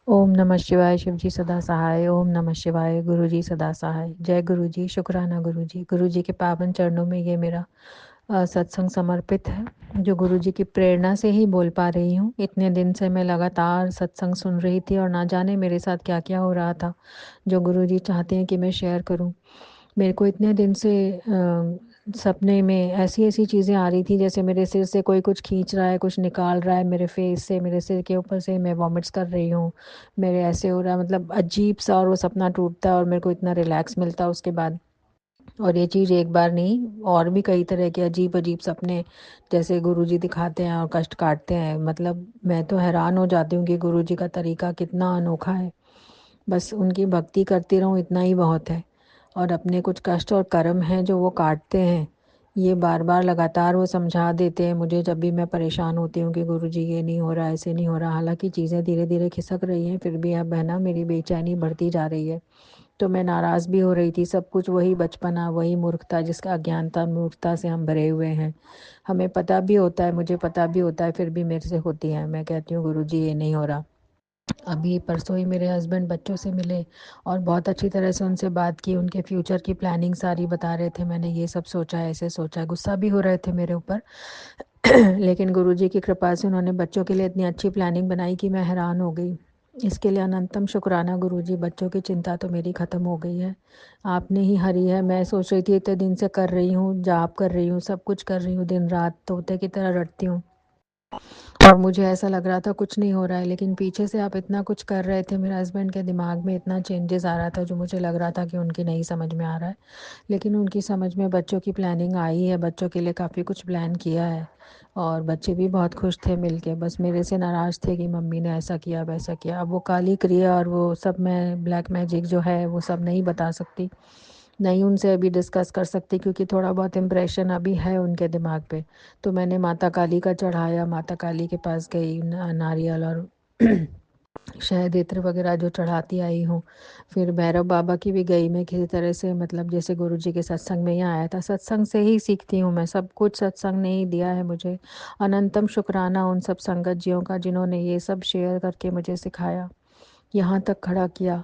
ओम नमः शिवाय। शिव जी सदा सहाय। ओम नमः शिवाय। गुरु जी सदा सहाय। जय गुरु जी। शुक्राना गुरु जी। गुरु जी के पावन चरणों में ये मेरा सत्संग समर्पित है, जो गुरु जी की प्रेरणा से ही बोल पा रही हूँ। इतने दिन से मैं लगातार सत्संग सुन रही थी और ना जाने मेरे साथ क्या क्या हो रहा था, जो गुरु जी चाहते हैं कि मैं शेयर करूँ। मेरे को इतने दिन से सपने में ऐसी-ऐसी चीज़ें आ रही थी, जैसे मेरे सिर से कोई कुछ खींच रहा है, कुछ निकाल रहा है मेरे फेस से, मेरे सिर के ऊपर से मैं वॉमिट्स कर रही हूँ। मेरे ऐसे हो रहा है, मतलब अजीब-सा, और वो सपना टूटता है और मेरे को इतना रिलैक्स मिलता है उसके बाद। और ये चीज़ एक बार नहीं, और भी कई तरह के अजीब-अजीब सपने जैसे गुरुजी दिखाते हैं और कष्ट काटते हैं। मतलब मैं तो हैरान हो जाती हूँ कि गुरुजी का तरीका कितना अनोखा है। बस उनकी भक्ति करती रहूँ, इतना ही बहुत है। और अपने कुछ कष्ट और कर्म हैं जो वो काटते हैं, ये बार-बार लगातार वो समझा देते हैं मुझे जब भी मैं परेशान होती हूँ कि गुरुजी ये नहीं हो रहा, ऐसे नहीं हो रहा। हालाँकि चीज़ें धीरे-धीरे खिसक रही हैं, फिर भी अब है ना, मेरी बेचैनी बढ़ती जा रही है। तो मैं नाराज़ भी हो रही थी। सब कुछ वही बचपना, वही मूर्खता, जिसका अज्ञानता, मूर्खता से हम भरे हुए हैं। हमें पता भी होता है, मुझे पता भी होता है, फिर भी मेरे से होती है। मैं कहती हूँ गुरुजी ये नहीं हो रहा। अभी परसों ही मेरे हस्बैंड बच्चों से मिले और बहुत अच्छी तरह से उनसे बात की। उनके फ्यूचर की प्लानिंग सारी बता रहे थे। मैंने ये सब सोचा, ऐसे सोचा। गुस्सा भी हो रहे थे मेरे ऊपर। लेकिन गुरुजी की कृपा से उन्होंने बच्चों के लिए इतनी अच्छी प्लानिंग बनाई कि मैं हैरान हो गई। इसके लिए अनंतम शुक्राना गुरुजी। बच्चों की चिंता तो मेरी ख़त्म हो गई है, आपने ही हरी है। मैं सोच रही थी इतने दिन से कर रही हूँ, जाप कर रही हूँ, सब कुछ कर रही हूँ, दिन रात तोते की तरह रटती हूँ, और मुझे ऐसा लग रहा था कुछ नहीं हो रहा है। लेकिन पीछे से आप इतना कुछ कर रहे थे, मेरे हस्बैंड के दिमाग में इतना चेंजेस आ रहा था, जो मुझे लग रहा था कि उनकी नहीं समझ में आ रहा है। लेकिन उनकी समझ में बच्चों की प्लानिंग आई है, बच्चों के लिए काफ़ी कुछ प्लान किया है, और बच्चे भी बहुत खुश थे मिलके। बस मेरे से नाराज़ थे कि मम्मी ने ऐसा किया, वैसा किया। अब वो काली क्रिया और वो सब, मैं ब्लैक मैजिक जो है वो सब नहीं बता सकती, नहीं उनसे अभी डिस्कस कर सकती, क्योंकि थोड़ा बहुत इम्प्रेशन अभी है उनके दिमाग पे। तो मैंने माता काली का चढ़ाया, माता काली के पास गई, नारियल और शहद इत्र वगैरह जो चढ़ाती आई हूँ। फिर भैरव बाबा की भी गई मैं किसी तरह से, मतलब जैसे गुरुजी के सत्संग में ही आया था। सत्संग से ही सीखती हूँ मैं, सब कुछ सत्संग ने ही दिया है मुझे। अनंतम शुक्राना उन सब संगत जियों का, जिन्होंने ये सब शेयर करके मुझे सिखाया, यहाँ तक खड़ा किया।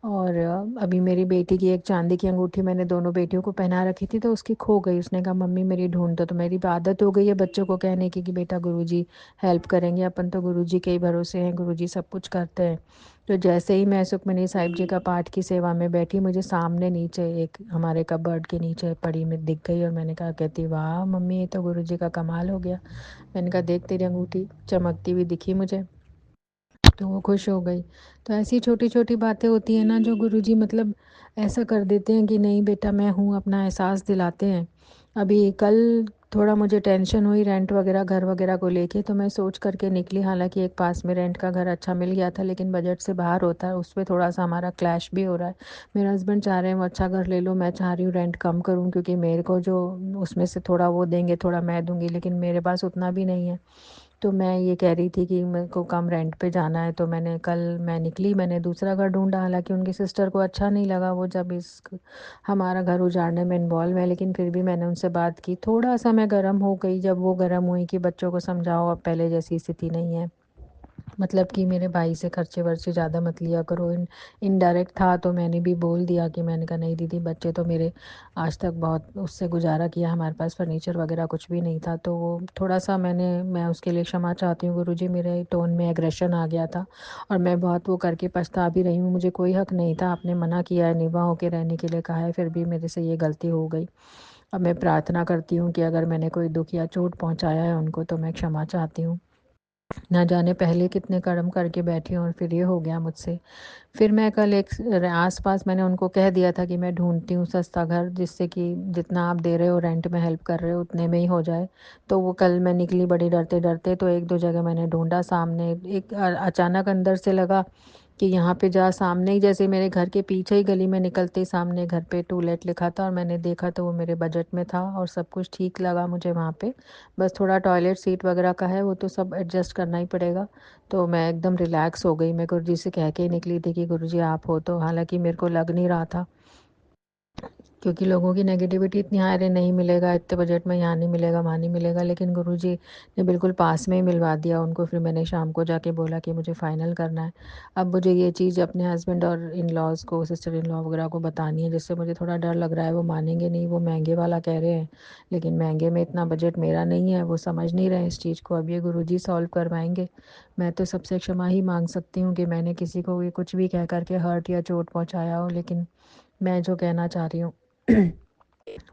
और अभी मेरी बेटी की एक चांदी की अंगूठी मैंने दोनों बेटियों को पहना रखी थी, तो उसकी खो गई। उसने कहा मम्मी मेरी ढूंढ दो। तो मेरी आदत हो गई है बच्चों को कहने की कि बेटा गुरुजी हेल्प करेंगे, अपन तो गुरुजी के ही भरोसे हैं, गुरुजी सब कुछ करते हैं। तो जैसे ही मैं सुखमनी साहिब जी का पाठ की सेवा में बैठी, मुझे सामने नीचे एक हमारे कबर्ड के नीचे पड़ी में दिख गई, और मैंने कहा, कहती वाह मम्मी ये तो गुरुजी का कमाल हो गया। मैंने कहा देख तेरी अंगूठी चमकती हुई दिखी मुझे, तो वो खुश हो गई। तो ऐसी छोटी-छोटी बातें होती हैं ना, जो गुरुजी मतलब ऐसा कर देते हैं कि नहीं बेटा मैं हूँ, अपना एहसास दिलाते हैं। अभी कल थोड़ा मुझे टेंशन हुई रेंट वगैरह, घर वगैरह को लेके, तो मैं सोच करके निकली। हालाँकि एक पास में रेंट का घर अच्छा मिल गया था, लेकिन बजट से बाहर होता है, उसपे थोड़ा-सा हमारा क्लैश भी हो रहा है। मेरे हस्बैंड चाह रहे हैं वो अच्छा घर ले लो, मैं चाह रही हूँ रेंट कम करूँ, क्योंकि मेरे को जो उसमें से थोड़ा वो देंगे, थोड़ा मैं दूँगी, लेकिन मेरे पास उतना भी नहीं है। तो मैं ये कह रही थी कि मेरे को कम रेंट पे जाना है, तो मैं निकली, मैंने दूसरा घर ढूँढा। हालाँकि उनकी सिस्टर को अच्छा नहीं लगा वो जब इस हमारा घर उजाड़ने में इन्वॉल्व है, लेकिन फिर भी मैंने उनसे बात की। थोड़ा-सा मैं गरम हो गई, जब वो गरम हुई कि बच्चों को समझाओ अब पहले जैसी स्थिति नहीं है। मतलब कि मेरे भाई से खर्चे-वर्चे ज़्यादा मत लिया करो। इनडायरेक्ट था, तो मैंने भी बोल दिया कि मैंने कहा नहीं दीदी, बच्चे तो मेरे आज तक बहुत उससे गुज़ारा किया, हमारे पास फर्नीचर वगैरह कुछ भी नहीं था। तो वो थोड़ा-सा मैं उसके लिए क्षमा चाहती हूँ गुरुजी, मेरे टोन में एग्रेशन आ गया था, और मैं बहुत वो करके पछता भी रही हूँ। मुझे कोई हक नहीं था, आपने मना किया है, निभा होके रहने के लिए कहा है, फिर भी मेरे से ये गलती हो गई। अब मैं प्रार्थना करती हूँ कि अगर मैंने कोई दुःख या चोट पहुँचाया है उनको, तो मैं क्षमा चाहती हूँ। ना जाने पहले कितने कर्म करके बैठी हूँ और फिर ये हो गया मुझसे। फिर मैं कल एक आस-पास मैंने उनको कह दिया था कि मैं ढूँढती हूँ सस्ता घर, जिससे कि जितना आप दे रहे हो रेंट में हेल्प कर रहे हो उतने में ही हो जाए। तो वो कल मैं निकली बड़ी डरते-डरते, तो 1-2 जगह मैंने ढूँढा। सामने एक अचानक अंदर से लगा कि यहाँ पे जा, सामने ही जैसे मेरे घर के पीछे ही गली में निकलते ही सामने घर पे टू लेट लिखा था, और मैंने देखा तो वो मेरे बजट में था और सब कुछ ठीक लगा मुझे वहाँ पे। बस थोड़ा टॉयलेट सीट वगैरह का है, वो तो सब एडजस्ट करना ही पड़ेगा। तो मैं एकदम रिलैक्स हो गई। मैं गुरुजी से कह के ही निकली थी कि गुरुजी आप हो तो, हालाँकि मेरे को लग नहीं रहा था, क्योंकि लोगों की नेगेटिविटी इतनी हाई, अरे नहीं मिलेगा इतने बजट में, यहाँ नहीं मिलेगा, वहाँ नहीं मिलेगा, लेकिन गुरुजी ने बिल्कुल पास में ही मिलवा दिया उनको। फिर मैंने शाम को जाके बोला कि मुझे फ़ाइनल करना है। अब मुझे ये चीज़ अपने हस्बैंड और इन लॉज़ को, सिस्टर इन लॉ वगैरह को बतानी है, जिससे मुझे थोड़ा डर लग रहा है। वो मानेंगे नहीं, वो महंगे वाला कह रहे हैं, लेकिन महंगे में इतना बजट मेरा नहीं है, वो समझ नहीं रहे इस चीज़ को। अब ये गुरुजी सॉल्व करवाएंगे। मैं तो सबसे क्षमा ही मांग सकती हूँ कि मैंने किसी को भी कुछ भी कह करके हर्ट या चोट पहुँचाया हो, लेकिन मैं जो कहना चाह रही हूँ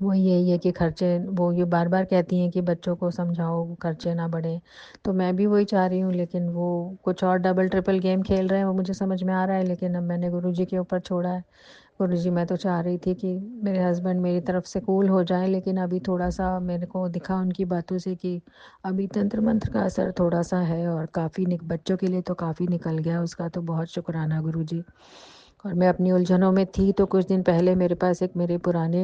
वो यही है कि खर्चे, वो ये बार बार कहती हैं कि बच्चों को समझाओ खर्चे ना बढ़े, तो मैं भी वही चाह रही हूँ, लेकिन वो कुछ और डबल ट्रिपल गेम खेल रहे हैं, वो मुझे समझ में आ रहा है, लेकिन अब मैंने गुरुजी के ऊपर छोड़ा है। गुरुजी, मैं तो चाह रही थी कि मेरे हस्बैंड मेरी तरफ से कूल हो जाएं, लेकिन अभी थोड़ा सा मेरे को दिखा उनकी बातों से कि अभी तंत्र मंत्र का असर थोड़ा सा है, और काफ़ी बच्चों के लिए तो काफ़ी निकल गया उसका, तो बहुत शुक्राना गुरुजी। और मैं अपनी उलझनों में थी, तो कुछ दिन पहले मेरे पास एक मेरे पुराने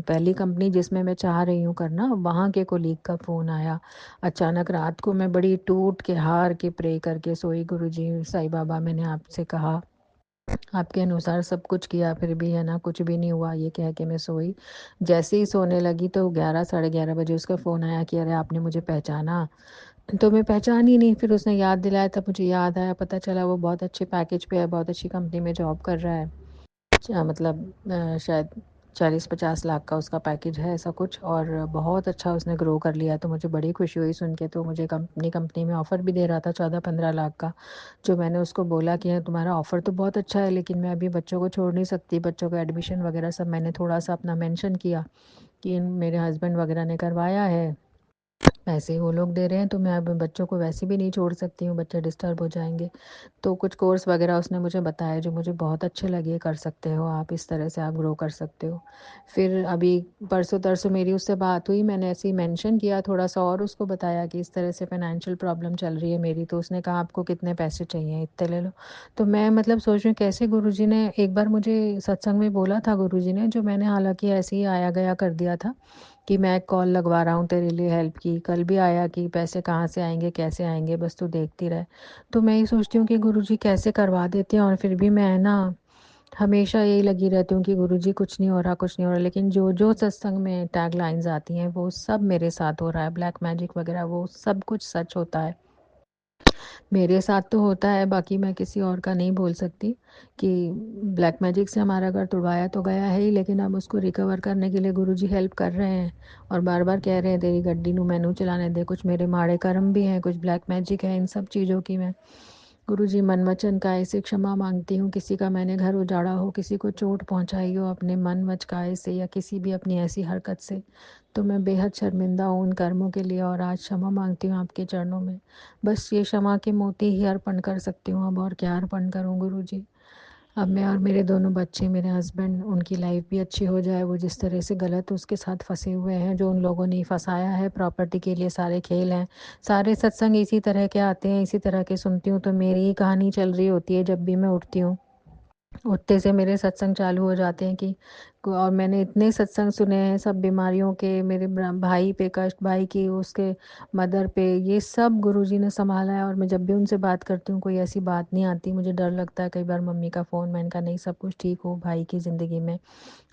पहली कंपनी जिसमें मैं चाह रही हूँ करना, वहाँ के कोलीग का फ़ोन आया। अचानक रात को मैं बड़ी टूट के हार के प्रे करके सोई, गुरुजी साईं बाबा मैंने आपसे कहा, आपके अनुसार सब कुछ किया, फिर भी है ना कुछ भी नहीं हुआ, ये कह के मैं सोई। जैसे ही सोने लगी तो 11 साढ़े 11 बजे उसका फ़ोन आया कि अरे आपने मुझे पहचाना। तो मैं पहचानी नहीं, फिर उसने याद दिलाया, तब मुझे याद आया, पता चला वो बहुत अच्छे पैकेज पे है, बहुत अच्छी कंपनी में जॉब कर रहा है। मतलब शायद 40-50 लाख का उसका पैकेज है, ऐसा कुछ, और बहुत अच्छा उसने ग्रो कर लिया। तो मुझे बड़ी खुशी हुई सुन के। तो मुझे कंपनी में ऑफ़र भी दे रहा था 14-15 लाख का। जो मैंने उसको बोला कि तुम्हारा ऑफ़र तो बहुत अच्छा है, लेकिन मैं अभी बच्चों को छोड़ नहीं सकती, बच्चों का एडमिशन वगैरह सब मैंने थोड़ा सा अपना मेंशन किया कि मेरे हस्बैंड वगैरह ने करवाया है, पैसे वो लोग दे रहे हैं, तो मैं अब बच्चों को वैसे भी नहीं छोड़ सकती हूँ, बच्चे डिस्टर्ब हो जाएंगे। तो कुछ कोर्स वगैरह उसने मुझे बताया जो मुझे बहुत अच्छे लगे, कर सकते हो आप, इस तरह से आप ग्रो कर सकते हो। फिर अभी परसों तरसों मेरी उससे बात हुई, मैंने ऐसे ही मेंशन किया थोड़ा सा, और उसको बताया कि इस तरह से फाइनेंशियल प्रॉब्लम चल रही है मेरी। तो उसने कहा आपको कितने पैसे चाहिए, इतने ले लो। तो मैं मतलब सोच रही हूँ कैसे गुरुजी ने एक बार मुझे सत्संग में बोला था, गुरुजी ने, जो मैंने हालांकि ऐसे ही आया गया कर दिया था, कि मैं कॉल लगवा रहा हूँ तेरे लिए हेल्प की। कल भी आया कि पैसे कहाँ से आएंगे, कैसे आएंगे, बस तू देखती रहे। तो मैं ये सोचती हूँ कि गुरुजी कैसे करवा देते हैं, और फिर भी मैं ना हमेशा यही लगी रहती हूँ कि गुरुजी कुछ नहीं हो रहा, कुछ नहीं हो रहा। लेकिन जो जो सत्संग में टैग लाइन्स आती हैं वो सब मेरे साथ हो रहा है, ब्लैक मैजिक वगैरह वो सब कुछ सच होता है। मेरे साथ तो होता है, बाकी मैं किसी और का नहीं बोल सकती कि ब्लैक मैजिक से हमारा घर तुड़वाया तो गया है ही, लेकिन अब उसको रिकवर करने के लिए गुरुजी हेल्प कर रहे हैं, और बार बार कह रहे हैं तेरी गड्डी नू मैनू चलाने दे। कुछ मेरे माड़े कर्म भी हैं, कुछ ब्लैक मैजिक है, इन सब चीज़ों की मैं गुरुजी मन वचन काय से क्षमा मांगती हूँ। किसी का मैंने घर उजाड़ा हो, किसी को चोट पहुँचाई हो अपने मन वचकाए से, या किसी भी अपनी ऐसी हरकत से, तो मैं बेहद शर्मिंदा हूँ उन कर्मों के लिए, और आज क्षमा मांगती हूँ आपके चरणों में। बस ये क्षमा के मोती ही अर्पण कर सकती हूँ अब, और क्या अर्पण करूँ गुरुजी। अब मैं और मेरे दोनों बच्चे, मेरे हस्बैंड, उनकी लाइफ भी अच्छी हो जाए। वो जिस तरह से गलत उसके साथ फंसे हुए हैं, जो उन लोगों ने फंसाया है, प्रॉपर्टी के लिए सारे खेल हैं। सारे सत्संग इसी तरह के आते हैं, इसी तरह के सुनती हूँ, तो मेरी ही कहानी चल रही होती है जब भी मैं उठती हूँ। उठते से मेरे सत्संग चालू हो जाते हैं कि, और मैंने इतने सत्संग सुने हैं सब बीमारियों के, मेरे भाई पे कष्ट, भाई की उसके मदर पे, ये सब गुरुजी ने संभाला है। और मैं जब भी उनसे बात करती हूँ कोई ऐसी बात नहीं आती, मुझे डर लगता है कई बार मम्मी का फ़ोन, मैंने कहा नहीं सब कुछ ठीक हो भाई की ज़िंदगी में।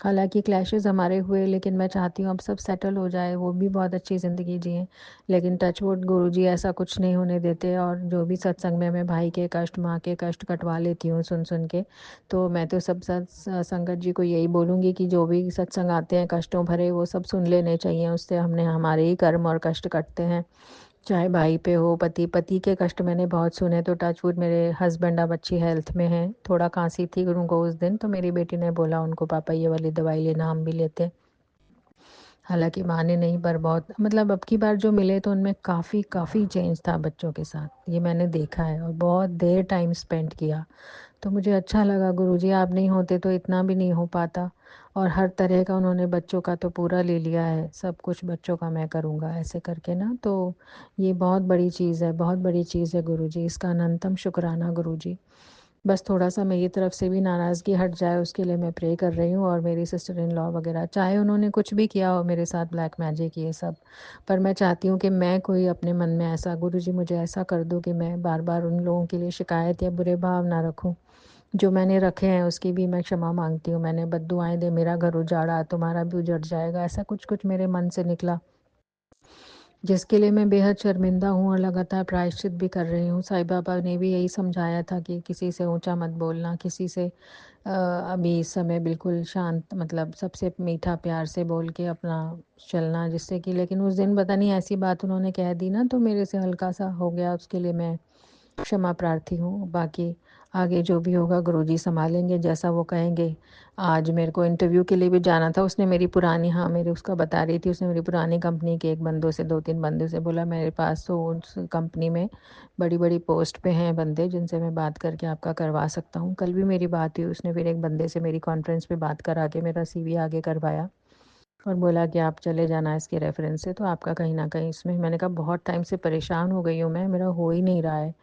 हालाँकि क्लैशेज़ हमारे हुए, लेकिन मैं चाहती हूँ अब सब सेटल हो जाए, वो भी बहुत अच्छी ज़िंदगी जिएँ। लेकिन टच वुड गुरुजी ऐसा कुछ नहीं होने देते, और जो भी सत्संग में मैं भाई के कष्ट, माँ के कष्ट कटवा लेती हूँ सुन के। तो मैं तो सब संगत जी को यही बोलूँगी कि जो भी सत्संग आते हैं कष्टों भरे, वो सब सुन लेने चाहिए, उससे हमने हमारे ही कर्म और कष्ट कटते हैं। चाहे भाई पे हो, पति के कष्ट मैंने बहुत सुने। तो टच वुड मेरे हस्बैंड अब अच्छी हेल्थ में हैं। थोड़ा खांसी थी उनको उस दिन, तो मेरी बेटी ने बोला उनको पापा ये वाली दवाई लेना, हम भी लेते हैं। हालाँकि माने नहीं, पर बहुत मतलब अब की बार जो मिले तो उनमें काफ़ी चेंज था बच्चों के साथ, ये मैंने देखा है, और बहुत देर टाइम स्पेंड किया। तो मुझे अच्छा लगा गुरुजी, आप नहीं होते तो इतना भी नहीं हो पाता। और हर तरह का उन्होंने बच्चों का तो पूरा ले लिया है, सब कुछ बच्चों का मैं करूँगा ऐसे करके ना। तो ये बहुत बड़ी चीज़ है, बहुत बड़ी चीज़ है गुरुजी, इसका अनंतम शुक्राना गुरुजी। बस थोड़ा-सा मेरी तरफ से भी नाराज़गी हट जाए उसके लिए मैं प्रे कर रही हूँ, और मेरी सिस्टर इन लॉ वगैरह, चाहे उन्होंने कुछ भी किया हो मेरे साथ ब्लैक मैजिक ये सब, पर मैं चाहती हूँ कि मैं कोई अपने मन में ऐसा, गुरुजी मुझे ऐसा कर दो कि मैं बार-बार उन लोगों के लिए शिकायत या बुरे भाव ना रखूँ। जो मैंने रखे हैं उसकी भी मैं क्षमा मांगती हूँ। मैंने बद्दुआएँ दी, मेरा घर उजाड़ा, तुम्हारा भी उजड़ जाएगा, ऐसा कुछ-कुछ मेरे मन से निकला, जिसके लिए मैं बेहद शर्मिंदा हूँ और लगातार प्रायश्चित भी कर रही हूँ। साईं बाबा ने भी यही समझाया था कि किसी से ऊँचा मत बोलना, किसी से अभी इस समय बिल्कुल शांत, मतलब सबसे मीठा प्यार से बोल के अपना चलना, जिससे कि, लेकिन उस दिन पता नहीं ऐसी बात उन्होंने कह दी ना, तो मेरे से हल्का-सा हो गया, उसके लिए मैं क्षमा प्रार्थी हूँ। बाकी आगे जो भी होगा गुरुजी सँभालेंगे, जैसा वो कहेंगे। आज मेरे को इंटरव्यू के लिए भी जाना था, उसने मेरी पुरानी, हाँ, मेरी उसका बता रही थी, उसने मेरी पुरानी कंपनी के एक बंदों से 2-3 बंदों से बोला, मेरे पास तो उस कंपनी में बड़ी-बड़ी पोस्ट पे हैं बंदे, जिनसे मैं बात करके आपका करवा सकता हूँ। कल भी मेरी बात हुई, उसने फिर एक बंदे से मेरी कॉन्फ्रेंस पे बात करा के मेरा सीवी आगे करवाया और बोला कि आप चले जाना इसके रेफ़रेंस से, तो आपका कहीं न कहीं इसमें। मैंने कहा बहुत टाइम से परेशान हो गई हूँ मैं, मेरा हो ही नहीं रहा है।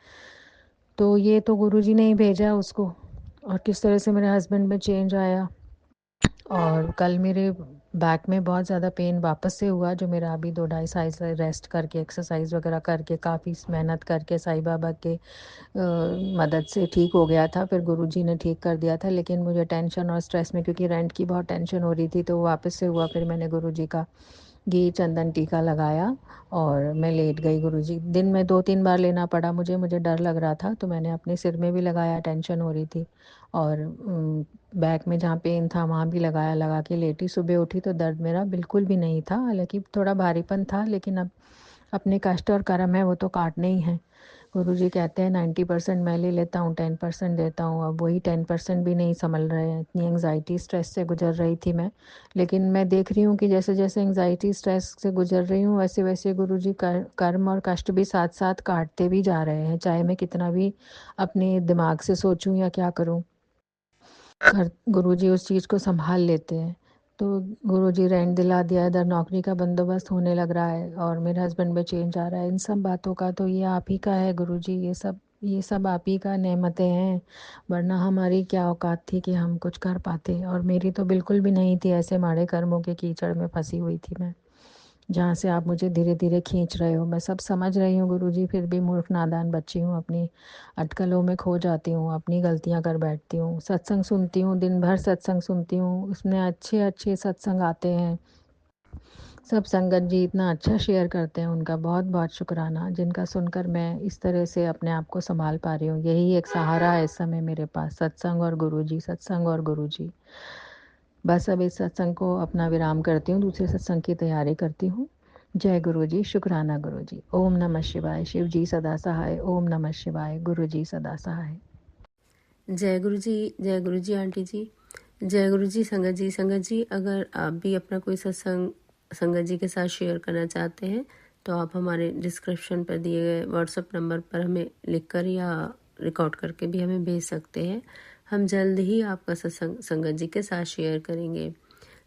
तो ये तो गुरुजी ने ही भेजा उसको, और किस तरह से मेरे हस्बैंड में चेंज आया। और कल मेरे बैक में बहुत ज़्यादा पेन वापस से हुआ, जो मेरा अभी 2 ढाई साल से रेस्ट करके, एक्सरसाइज़ वगैरह करके, काफ़ी मेहनत करके साईं बाबा के मदद से ठीक हो गया था। फिर गुरुजी ने ठीक कर दिया था, लेकिन मुझे टेंशन और स्ट्रेस में, क्योंकि रेंट की बहुत टेंशन हो रही थी, तो वो वापस से हुआ। फिर मैंने गुरुजी का घी चंदन टीका लगाया और मैं लेट गई। गुरुजी, दिन में 2-3 बार लेना पड़ा मुझे डर लग रहा था, तो मैंने अपने सिर में भी लगाया, टेंशन हो रही थी, और बैक में जहाँ पेन था वहाँ भी लगाया, लगा के लेटी। सुबह उठी तो दर्द मेरा बिल्कुल भी नहीं था, हालाँकि थोड़ा भारीपन था, लेकिन अब अपने कष्ट और कर्म है वो तो काटने ही हैं। गुरुजी कहते हैं 90% मैं ले लेता हूँ, 10% देता हूँ। अब वही 10% भी नहीं सँभल रहे हैं। इतनी एंग्ज़ायटी, स्ट्रेस से गुज़र रही थी मैं। लेकिन मैं देख रही हूँ कि जैसे-जैसे एंग्ज़ायटी, स्ट्रेस से गुज़र रही हूँ, वैसे-वैसे गुरुजी कर्म और कष्ट भी साथ-साथ काटते भी जा रहे हैं। चाहे मैं कितना भी अपने दिमाग से सोचूँ या क्या करूँ, गुरुजी उस चीज़ को सँभाल लेते हैं। तो गुरुजी रेंट दिला दिया, इधर नौकरी का बंदोबस्त होने लग रहा है और मेरे हस्बैंड में चेंज आ रहा है। इन सब बातों का तो ये आप ही का है गुरुजी, ये सब आप ही का नेमतें हैं, वरना हमारी क्या औकात थी कि हम कुछ कर पाते। और मेरी तो बिल्कुल भी नहीं थी, ऐसे माड़े कर्मों के कीचड़ में फँसी हुई थी मैं, जहाँ से आप मुझे धीरे-धीरे खींच रहे हो। मैं सब समझ रही हूँ गुरुजी, फिर भी मूर्ख नादान बच्ची हूँ, अपनी अटकलों में खो जाती हूँ, अपनी गलतियाँ कर बैठती हूँ। सत्संग सुनती हूँ, दिन भर सत्संग सुनती हूँ, उसमें अच्छे-अच्छे सत्संग आते हैं। सब संगत जी इतना अच्छा शेयर करते हैं, उनका बहुत-बहुत शुक्राना, जिनका सुनकर मैं इस तरह से अपने आप को सँभाल पा रही हूँ। यही एक सहारा है इस समय मेरे पास, सत्संग और गुरुजी, सत्संग और गुरुजी। बस अब इस सत्संग को अपना विराम करती हूँ, दूसरे सत्संग की तैयारी करती हूँ। जय गुरुजी, शुक्राना गुरुजी। ओम नमः शिवाय, शिव जी सदा सहाय। ओम नमः शिवाय, गुरुजी सदा सहाय। जय गुरु जी आंटी जी। जय गुरु जी संगत जी। संगत जी, अगर आप भी अपना कोई सत्संग संगत जी के साथ शेयर करना चाहते हैं तो आप हमारे डिस्क्रिप्शन पर दिए गए व्हाट्सएप नंबर पर हमें लिखकर या रिकॉर्ड करके भी हमें भेज सकते हैं। हम जल्द ही आपका सत्संग संगत जी के साथ शेयर करेंगे।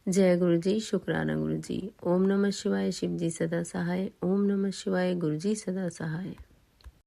जय गुरु जी, शुक्राना गुरु जी। ओम नमः शिवाय, शिव जी सदा सहाय। ओम नमः शिवाय, गुरु जी सदा सहाय।